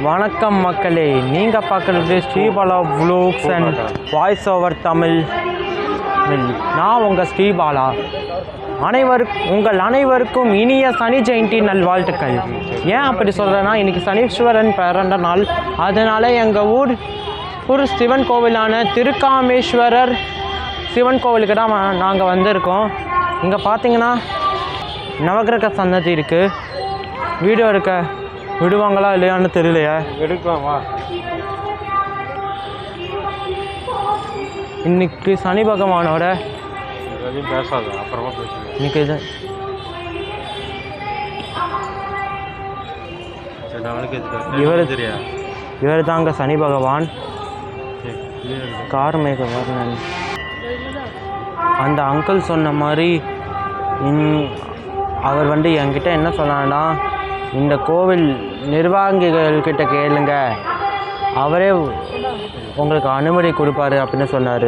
வணக்கம் மக்களே, நீங்கள் பார்க்குறது Sribala vlogs and voice over Tamil. நான் உங்கள் ஸ்ரீபாலா. உங்கள் அனைவருக்கும் இனிய சனி ஜெயந்தி நல்வாழ்த்துக்கள். ஏன் அப்படி சொல்கிறேன்னா, இன்றைக்கி சனீஸ்வரன் பிறந்த நாள். அதனால் எங்கள் ஊர் சிவன் கோவிலான திருக்காமேஸ்வரர் சிவன் கோவிலுக்கு தான் நாங்கள் வந்திருக்கோம். இங்கே பார்த்தீங்கன்னா நவகிரக சன்னதி இருக்குது. வீடியோ எடுக்க விடுவாங்களா இல்லையான்னு தெரியலையே. எடுக்கலாமா? இன்னைக்கு சனி பகவானோட பேசாது, அப்புறமா பேசுங்க. இன்னைக்கு இது இவர் தாங்க சனி பகவான். கார்மேகவர்ணன். அந்த அங்கிள் சொன்ன மாதிரி அவர் என்கிட்ட என்ன சொன்னான்னா, இந்த கோவில் நிர்வாகிகள்கிட்ட கேளுங்க, அவரே உங்களுக்கு அனுமதி கொடுப்பாரு அப்படின்னு சொன்னார்.